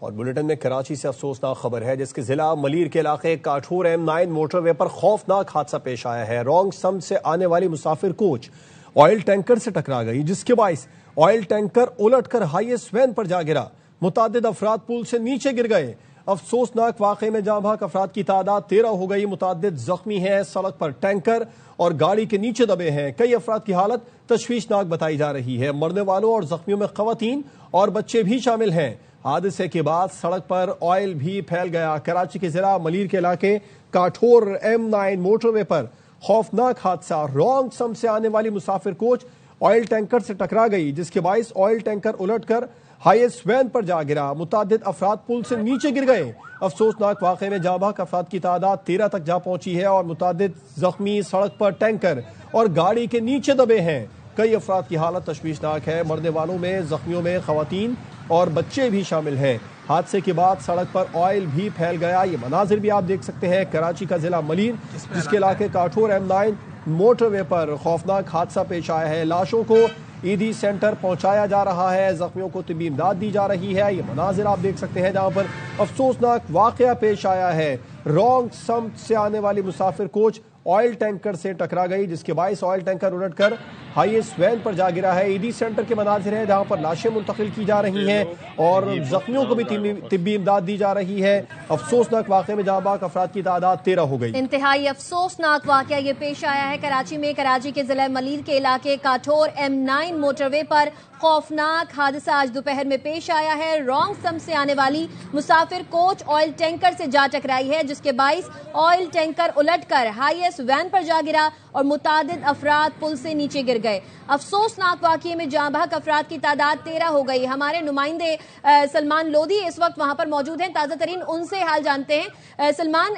और बुलेटिन में कराची से अफसोसनाक खबर है जिसके जिला मलीर के इलाके काठोर M9 मोटरवे पर खौफनाक हादसा पेश आया है। रॉन्ग समत से आने वाली मुसाफिर कोच ऑयल टैंकर से टकरा गई, जिसके बायस ऑयल टैंकर उलटकर हाईएस्ट वैन पर जा गिरा। मुतादिद अफराद पुल से नीचे गिर गए। अफसोसनाक वाकये में जाँ भाग अफराद की तादाद 13 हो गई। मुतादिद जख्मी हैं। सड़क पर टैंकर और गाड़ी के नीचे दबे हैं। कई अफराद की हालत तशवीशनाक बताई जा रही है। मरने वालों और जख्मियों में खवातीन और बच्चे भी शामिल हैं। हादसे के बाद सड़क पर ऑयल भी फैल गया। कराची के जिला मलीर के इलाके काठोर M9 मोटरवे पर खौफनाक हादसा। रॉन्ग सम से आने वाली मुसाफिर कोच ऑयल टैंकर से टकरा गई, जिसके बायस ऑयल टैंकर उलटकर हाईएस्ट वैन पर जा गिरा। मुतादिद अफराद पुल से नीचे गिर गए। अफसोसनाक वाकये में जाँ भाग अफराद की तादाद 13 तक जा पहुंची है और मुतादिद जख्मी सड़क पर टैंकर और गाड़ी के नीचे दबे हैं। कई अफराद की हालत तशवीशनाक है। मरने वालों में जख्मियों में खवातीन और बच्चे भी शामिल हैं। हादसे के बाद सड़क पर ऑयल भी फैल गया। ये मनाजिर भी आप देख सकते हैं। कराची का जिला मलीर जिसके इलाके काठोर M9 मोटरवे पर खौफनाक हादसा पेश आया है। लाशों को ईदी सेंटर पहुंचाया जा रहा है। जख्मियों को तिब्बी इमदाद दी जा रही है। ये मनाजिर आप देख सकते हैं जहां पर अफसोसनाक वाकया पेश आया है। रॉन्ग समत से आने वाली मुसाफिर कोच ऑयल टैंकर से टकरा गई, जिसके बायस ऑयल टैंकर उलटकर हाईएस्ट वैन पर जा गिरा है। ईदी सेंटर के मनाजिर हैं जहां पर लाशें मुंतकिल की जा रही हैं और जख्मियों को भी तिब्बी इमदाद दी जा रही है। अफसोसनाक वाकये में जाँ भाग अफराद की तादाद 13 हो गई। इंतहाई अफसोसनाक वाकया ये पेश आया है कराची में। कराची के जिला मलीर के इलाके काठोर M9 मोटरवे पर खौफनाक हादसा आज दोपहर में पेश आया है। रॉन्ग सम से आने वाली मुसाफिर कोच ऑयल टैंकर से जा टकराई है, जिसके बायस ऑयल टैंकर उलटकर हाईएस्ट वैन पर जा गिरा और मुतादिद अफराद पुल से नीचे गिर गए। अफसोसनाक वाकये में जाँ भाग अफराद की तादाद 13 हो गई। हमारे नुमाइंदे सलमान लोधी इस वक्त वहां पर मौजूद हैं। ताजा तरीन उनसे हाल जानते हैं। सलमान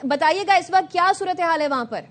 बताइएगा इस वक्त क्या सूरत हाल है वहां पर?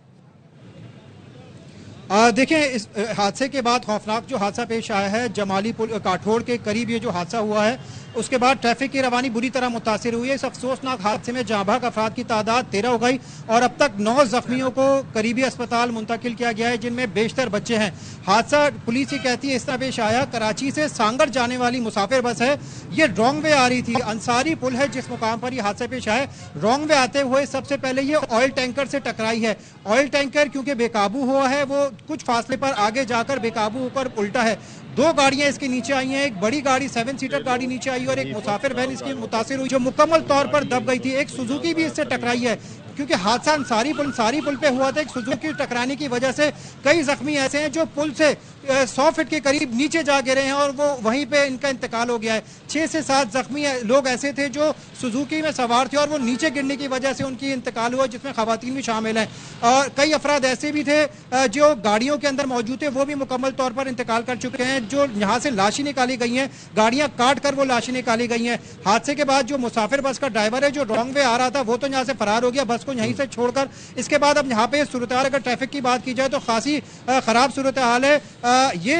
देखिए, इस हादसे के बाद खौफनाक जो हादसा पेश आया है जमाली पुल काठोर के करीब, ये जो हादसा हुआ है उसके बाद ट्रैफिक की रवानी बुरी तरह मुतासिर हुई है। इस अफसोसनाक हादसे में जाँ भाग अफराद की तादाद 13 हो गई और अब तक 9 जख्मियों को करीबी अस्पताल मुंतकिल किया गया है, जिनमें बेशतर बच्चे हैं। हादसा पुलिस ये कहती है इस तरह पेश आया, कराची से सांगर जाने वाली मुसाफिर बस है, ये रॉन्ग वे आ रही थी। अंसारी पुल है जिस मुकाम पर यह हादसा पेश आया, रॉन्ग वे आते हुए सबसे पहले ये ऑयल टैंकर से टकराई है। ऑयल टैंकर क्योंकि बेकाबू हुआ है, वो कुछ फासले पर आगे जाकर बेकाबू होकर उल्टा है। 2 गाड़ियां इसके नीचे आई हैं, एक बड़ी गाड़ी 7 सीटर गाड़ी नीचे आई और एक मुसाफिर वैन इसकी मुतासिर हुई जो मुकम्मल तौर पर दब गई थी। एक सुजुकी भी इससे टकराई है क्योंकि हादसा अंसारी पुल पे हुआ था। एक सुजुकी टकराने की वजह से कई जख्मी ऐसे हैं जो पुल से 100 फीट के करीब नीचे जा गिरे हैं और वो वहीं पे इनका इंतकाल हो गया है। 6 से 7 जख्मी लोग ऐसे थे जो सुजुकी में सवार थे और वो नीचे गिरने की वजह से उनकी इंतकाल हुआ, जिसमें खवातीन भी शामिल हैं। और कई अफराद ऐसे भी थे जो गाड़ियों के अंदर मौजूद थे, वो भी मुकम्मल तौर पर इंतकाल कर चुके हैं। जो यहाँ से लाशें निकाली गई हैं, गाड़ियां काट कर वो लाशें निकाली गई हैं। हादसे के बाद जो मुसाफिर बस का ड्राइवर है जो रॉन्ग वे आ रहा था, वो तो यहाँ से फरार हो गया बस को यहीं से छोड़कर। इसके बाद अब यहाँ पे सूरत हाल, अगर ट्रैफिक की बात की जाए तो खासी खराब सूरत हाल है। ये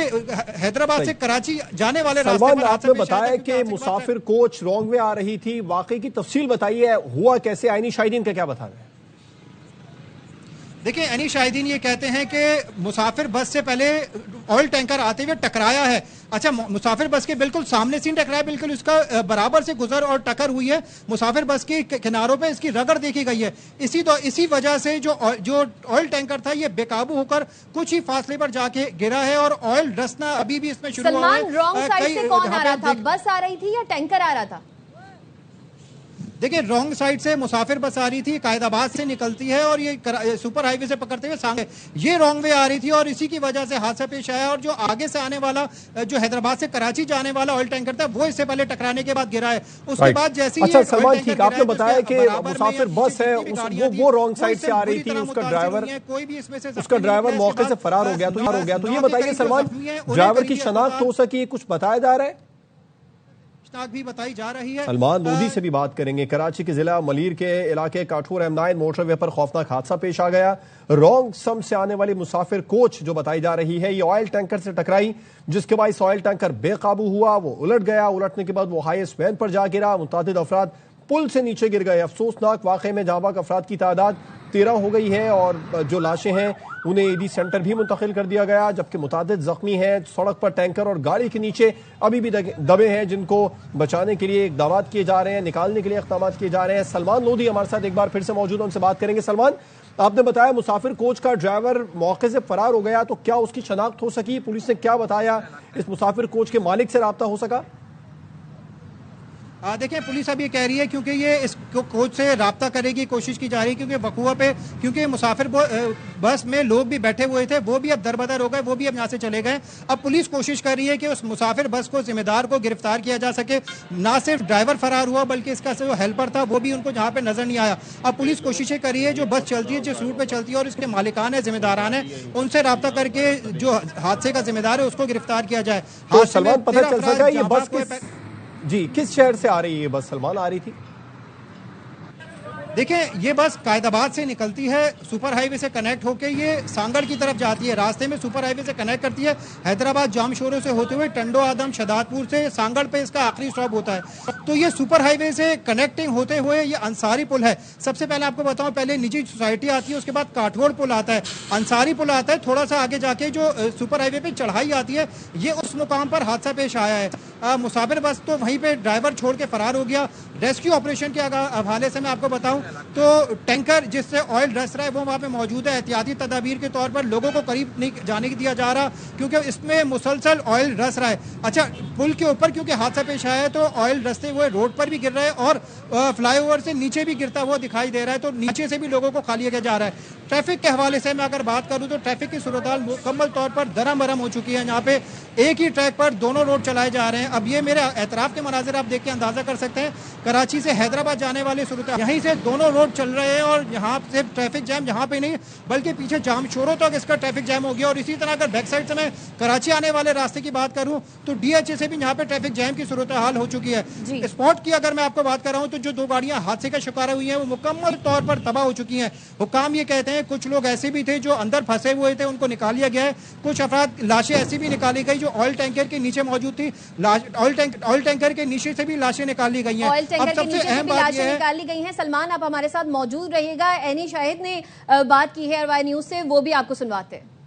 हैदराबाद से कराची जाने वाले रास्ते पर आपने बताया कि मुसाफिर कोच रॉन्ग वे आ रही थी, वाकई की तफसील बताइए, हुआ कैसे? आईनी शाहिदीन का क्या बता रहे हैं? देखिए, अनी शाहिदीन ये कहते हैं कि मुसाफिर बस से पहले ऑयल टैंकर आते हुए टकराया है। अच्छा, मुसाफिर बस के बिल्कुल सामने से टकराया, बिल्कुल उसका बराबर से गुजर और टक्कर हुई है। मुसाफिर बस के किनारों पे इसकी रगड़ देखी गई है। इसी वजह से जो ऑयल टैंकर था ये बेकाबू होकर कुछ ही फासले पर जाके गिरा है और ऑयल रसना अभी भी इसमें शुरू हुआ है। रॉन्ग साइड से कौन आ रहा था? बस आ रही थी या टैंकर आ रहा था? देखिए, रॉन्ग साइड से मुसाफिर बस आ रही थी, कायदाबाद से निकलती है और ये सुपर हाईवे से पकड़ते हुए सांगे ये रॉन्ग वे आ रही थी और इसी की वजह से हादसा पेश आया। और जो आगे से आने वाला जो हैदराबाद से कराची जाने वाला ऑयल टैंकर था, वो इससे पहले टकराने के बाद गिरा है। उसके बाद जैसे अच्छा सलमान, ठीक आपने बताया कि मुसाफिर बस है वो रॉन्ग साइड से आ रही थी, उसका ड्राइवर मौके से फरार हो गया। तो ये बताइए सलमान, ड्राइवर की शनाख्त हो सकी, कुछ बताया जा रहा है? भी बताई जा रही है। सलमान लोधी से भी बात करेंगे। कराची के जिला मलीर के इलाके काठोर M9 मोटरवे पर खौफनाक हादसा पेश आ गया। रॉन्ग सम से आने वाली मुसाफिर कोच जो बताई जा रही है, ये ऑयल टैंकर से टकराई, जिसके बाद ऑयल टैंकर बेकाबू हुआ, वो उलट गया। उलटने के बाद वो हाईएस्ट वैन पर जा गिरा। मुतादिद अफराद पुल से नीचे गिर गए। अफसोसनाक वाकये में जाँ भाग अफराद की तादाद 13 हो गई है और जो लाशें हैं उन्हें ईडी सेंटर भी मुंतकिल कर दिया गया, जबकि मुतादिद जख्मी हैं। सड़क पर टैंकर और गाड़ी के नीचे अभी भी दबे हैं, जिनको बचाने के लिए इकदाम किए जा रहे हैं, निकालने के लिए इकदाम किए जा रहे हैं। सलमान लोधी हमारे साथ एक बार फिर से मौजूद है, उनसे बात करेंगे। सलमान, आपने बताया मुसाफिर कोच का ड्राइवर मौके से फरार हो गया, तो क्या उसकी शनाख्त हो सकी? पुलिस ने क्या बताया? इस मुसाफिर कोच के मालिक से राब्ता हो सका? देखिए, पुलिस अब ये कह रही है क्योंकि ये इस कोच से राब्ता करेगी, कोशिश की जा रही है, क्योंकि वकुआ पे क्योंकि मुसाफिर बस में लोग भी बैठे हुए थे, वो भी अब दरबदर हो गए, वो भी अब यहाँ से चले गए। अब पुलिस कोशिश कर रही है कि उस मुसाफिर बस को, जिम्मेदार को गिरफ्तार किया जा सके। ना सिर्फ ड्राइवर फरार हुआ, बल्कि इसका जो हेल्पर था वो भी उनको जहाँ पे नजर नहीं आया। अब पुलिस कोशिशें कर रही है, जो बस चलती है, जिस रूट पे चलती है और इसके मालिकान है, जिम्मेदारान है, उनसे राब्ता करके जो हादसे का जिम्मेदार है उसको गिरफ्तार किया जाए। तो सलमान, पता चल सका ये बस किस शहर से आ रही है? ये बस सलमान आ रही थी? देखिए, ये बस कायदाबाद से निकलती है, सुपर हाईवे से कनेक्ट होकर ये सांगड़ की तरफ जाती है। रास्ते में सुपर हाईवे से कनेक्ट करती है, हैदराबाद जामशोरों से होते हुए टंडो आदम शदादपुर से सांगड़ पे इसका आखिरी स्टॉप होता है। तो ये सुपर हाईवे से कनेक्टिंग होते हुए ये अंसारी पुल है। सबसे पहले आपको बताऊं, पहले निजी सोसाइटी आती है, उसके बाद काठगोड़ पुल आता है, अंसारी पुल आता है। थोड़ा सा आगे जाके जो सुपर हाईवे पे चढ़ाई आती है, ये उस मुकाम पर हादसा पेश आया है। मुसाफिर बस तो वहीं पे ड्राइवर छोड़ के फरार हो गया। रेस्क्यू ऑपरेशन के हवाले से मैं आपको बताऊं तो टैंकर जिससे ऑयल रस रहा है वो वहाँ पे मौजूद है। एहतियाती तदाबीर के तौर पर लोगों को करीब नहीं जाने दिया जा रहा, क्योंकि इसमें मुसलसल ऑयल रस रहा है। अच्छा, पुल के ऊपर क्योंकि हादसा पेश आया है तो ऑयल रसते हुए रोड पर भी गिर रहा है और फ्लाईओवर से नीचे भी गिरता हुआ दिखाई दे रहा है, तो नीचे से भी लोगों को खाली किया जा रहा है। ट्रैफिक के हवाले से मैं अगर बात करूं तो ट्रैफिक की सूरत हाल मुकम्मल तौर पर दरमरम हो चुकी है। यहाँ पे एक ही ट्रैक पर दोनों रोड चलाए जा रहे हैं। अब ये मेरे एतराफ के मनाजिर आप देख के अंदाजा कर सकते हैं, कराची से हैदराबाद जाने वाले सूरत यहीं से दोनों रोड चल रहे हैं और यहाँ से ट्रैफिक जैम यहाँ पे नहीं बल्कि पीछे जामशोरों तक इसका ट्रैफिक जैम हो गया। और इसी तरह अगर बैक साइड से मैं कराची आने वाले रास्ते की बात करूं तो डीएचए से भी यहाँ पे ट्रैफिक जैम की सूरत हाल हो चुकी है। स्पॉट की अगर मैं आपको बात कर रहा हूँ तो जो दो गाड़ियां हादसे का शिकार हुई हैं वो मुकम्मल तौर पर तबाह हो चुकी हैं। हुक्काम ये कहते हैं कुछ लोग ऐसे भी थे जो अंदर फंसे हुए थे, उनको निकाल लिया गया है। कुछ अफराद लाशें ऐसी भी निकाली गई जो ऑयल टैंकर के नीचे मौजूद थी। ऑयल टैंकर के नीचे से भी लाशें निकाली गई हैं। ऑयल टैंकर के नीचे से भी लाशें निकाली गई हैं। सलमान, आप हमारे साथ मौजूद रहिएगा। एनी शाहिद ने बात की है RY न्यूज से, वो भी आपको सुनवाते हैं।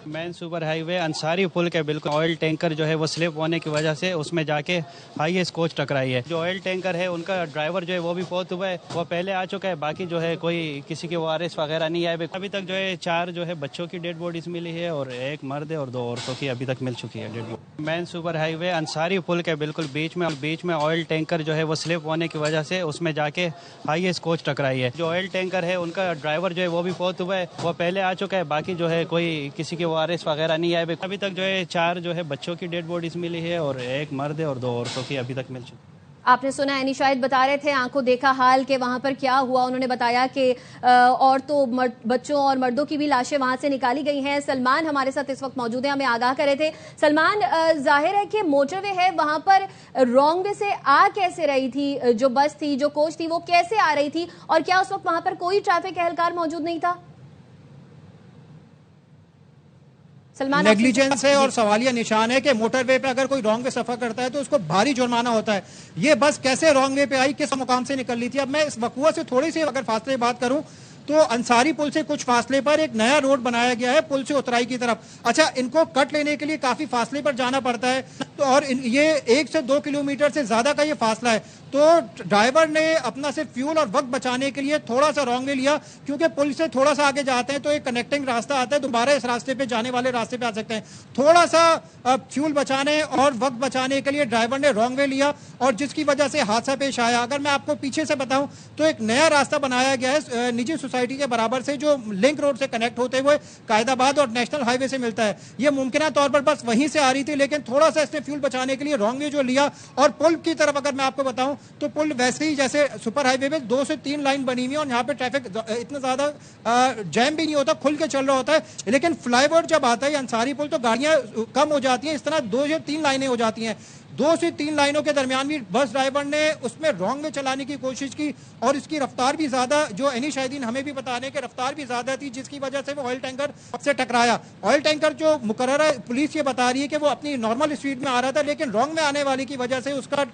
मेन सुपर हाईवे अंसारी पुल के बिल्कुल ऑयल टैंकर जो है वो स्लिप होने की वजह से उसमें जाके हाईएस्ट कोच टकराई है। जो ऑयल टैंकर है उनका ड्राइवर जो है वो भी फौत हुआ है, वो पहले आ चुका है। बाकी जो है कोई किसी के वारिस वगैरह नहीं आए। अभी तक जो है 4 जो है बच्चों की डेड बॉडीज मिली है और 1 मर्द और 2 औरतों की अभी तक मिल चुकी है dead body. Main super highway Ansari पुल के बिल्कुल बीच में ऑयल टैंकर जो है वो स्लिप होने की वजह से उसमें जाके हाईएस्ट कोच टकराई है। जो ऑयल टैंकर है उनका ड्राइवर जो है वो भी फौत हुआ है, वो पहले आ चुका है। बाकी जो है कोई किसी के वारिस वगैरह नहीं आए। अभी तक जो है 4 जो है बच्चों की डेड बॉडीज मिली है और 1 मर्द और 2 औरतों की अभी तक मिल चुकी है। आपने सुना, एनी शाहिद बता रहे थे आंखों देखा हाल के वहां पर क्या हुआ। उन्होंने बताया कि औरतों, बच्चों और मर्दों की भी लाशें वहां से निकाली गई हैं। सलमान हमारे साथ इस वक्त मौजूद है, हमें आगाह कर रहे थे। सलमान, जाहिर है कि मोटरवे है, वहां पर रॉन्ग वे से आ कैसे रही थी जो बस थी, जो कोच थी, वो कैसे आ रही थी और क्या उस वक्त वहां पर कोई ट्रैफिक एहलकार मौजूद नहीं था? नेग्लिजेंस है और सवालिया निशान है कि मोटरवे पे अगर कोई रॉन्ग वे सफर करता है तो उसको भारी जुर्माना होता है। ये बस कैसे रॉन्ग वे पे आई, किस मुकाम से निकल रही थी? अब मैं इस वकुआ से थोड़ी सी अगर फासले बात करूं तो अंसारी पुल से कुछ फासले पर एक नया रोड बनाया गया है पुल से उतराई की तरफ। अच्छा, इनको कट लेने के लिए काफी फासले पर जाना पड़ता है, तो और ये 1 से 2 किलोमीटर से ज्यादा का ये फासला है। तो ड्राइवर ने अपना सिर्फ फ्यूल और वक्त बचाने के लिए थोड़ा सा रॉन्ग वे लिया, क्योंकि पुल से थोड़ा सा आगे जाते हैं तो एक कनेक्टिंग रास्ता आता है, दोबारा इस रास्ते पे जाने वाले रास्ते पे आ सकते हैं। थोड़ा सा फ्यूल बचाने और वक्त बचाने के लिए ड्राइवर ने रॉन्ग वे लिया और जिसकी वजह से हादसा पेश आया। अगर मैं आपको पीछे से बताऊं तो एक नया रास्ता बनाया गया है निजी सोसाइटी के बराबर से, जो लिंक रोड से कनेक्ट होते हुए कायदाबाद और नेशनल हाईवे से मिलता है। यह मुमकिन तौर पर बस वहीं से आ रही थी, लेकिन थोड़ा सा इसने फ्यूल बचाने के लिए रॉन्ग वे जो लिया। और पुल की तरफ अगर मैं आपको बताऊं तो पुल वैसे ही जैसे सुपर हाईवे में 2 से 3 लाइन बनी हुई है और यहाँ पे ट्रैफिक इतना ज्यादा जैम भी नहीं होता, खुल के चल रहा होता है। लेकिन फ्लाईओवर जब आता है अंसारी पुल तो गाड़ियां कम हो जाती हैं, इस तरह 2 या 3 लाइनें हो जाती हैं। 2 से 3 लाइनों के दरमियान भी बस ड्राइवर ने उसमें रॉन्ग में चलाने की कोशिश की और इसकी रफ्तार भी ज्यादा, जो एनी शाहिदीन हमें भी बता रहे हैं कि रफ्तार भी ज्यादा थी, जिसकी वजह से वो ऑयल टैंकर से टकराया। ऑयल टैंकर जो मुकर्रर पुलिस ये बता रही है कि वो अपनी नॉर्मल स्पीड में आ रहा था, लेकिन रॉन्ग में आने वाले की वजह से उसका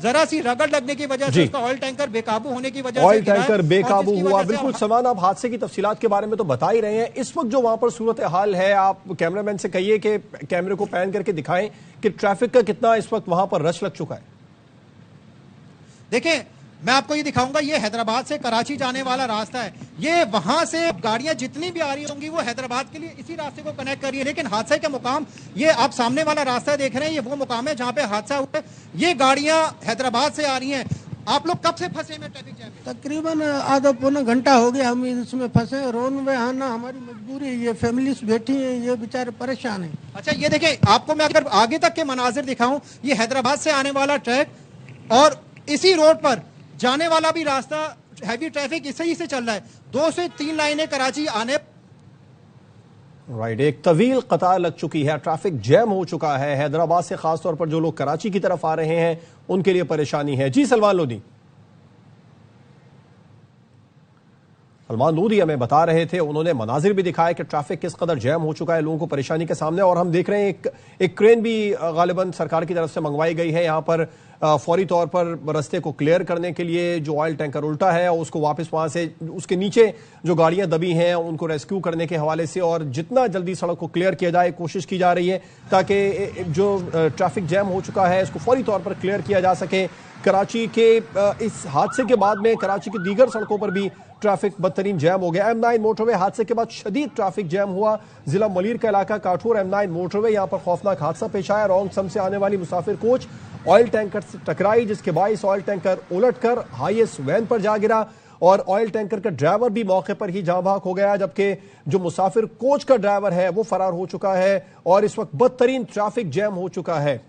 जरा सी रगड़ लगने की वजह से उसका ऑयल टैंकर बेकाबू होने की वजह से ऑयल टैंकर बेकाबू हुआ। बिल्कुल समान, आप हादसे की तफसीलात के बारे में तो बता ही रहे हैं। इस वक्त जो वहां पर सूरत हाल है, आप कैमरामैन से कहिए कि कैमरे को पैन करके दिखाएं कि ट्रैफिक का कितना इस वक्त वहां पर रश लग चुका है। देखिए, मैं आपको ये दिखाऊंगा, ये हैदराबाद से कराची जाने वाला रास्ता है। ये वहां से गाड़ियां जितनी भी आ रही होंगी वो हैदराबाद के लिए इसी रास्ते को कनेक्ट कर रही है, लेकिन हादसे का मुकाम, ये आप सामने वाला रास्ता देख रहे हैं, ये वो मुकाम है जहां पे हादसा हुआ है। ये गाड़ियां हैदराबाद से आ रही हैं। आप लोग कब से फंसे में ट्रैफिक जैम में? तकरीबन आधा पौना घंटा हो गया हम इसमें फंसे। रोड में आना हमारी मजबूरी है, ये फैमिलीज बैठी हैं, ये बेचारे परेशान हैं। अच्छा, ये देखें, आपको मैं अगर आगे तक के मनाजिर दिखाऊं, ये हैदराबाद से आने वाला ट्रैक और इसी रोड पर जाने वाला भी रास्ता, हैवी ट्रैफिक इसे ही से चल रहा है। 2 से 3 लाइनें कराची आने राइट, एक तवील कतार लग चुकी है, ट्रैफिक जैम हो चुका है। हैदराबाद से खासतौर पर जो लोग कराची की तरफ आ रहे हैं उनके लिए परेशानी है। जी सलमान लोधी, सलमान लोधी हमें बता रहे थे, उन्होंने मनाजिर भी दिखाया कि ट्रैफिक किस कदर जैम हो चुका है, लोगों को परेशानी के सामने। और हम देख रहे हैं एक क्रेन भी गालिबन सरकार की तरफ से मंगवाई गई है यहाँ पर फौरी तौर पर रास्ते को क्लियर करने के लिए। जो ऑयल टैंकर उल्टा है उसको वापस वहां से, उसके नीचे जो गाड़ियां दबी हैं उनको रेस्क्यू करने के हवाले से और जितना जल्दी सड़क को क्लियर किया जाए कोशिश की जा रही है, ताकि जो ट्रैफिक जैम हो चुका है इसको फौरी तौर पर क्लियर किया जा सके। कराची के इस हादसे के बाद में कराची की दीगर सड़कों पर भी ट्रैफिक बदतरीन जैम हो गया। M9 मोटरवे हादसे के बाद शदीद ट्रैफिक जैम हुआ। जिला मलीर का इलाका काठोर M9 मोटरवे, यहां पर खौफनाक हादसा पेश आया। रॉन्ग सम से आने वाली मुसाफिर कोच ऑयल टैंकर से टकराई, जिसके बायस ऑयल टैंकर उलटकर हाईएस्ट वैन पर जा गिरा और ऑयल टैंकर का ड्राइवर भी मौके पर ही जाँ भाग हो गया, जबकि जो मुसाफिर कोच का ड्राइवर है वो फरार हो चुका है और इस वक्त बदतरीन ट्रैफिक जैम हो चुका है।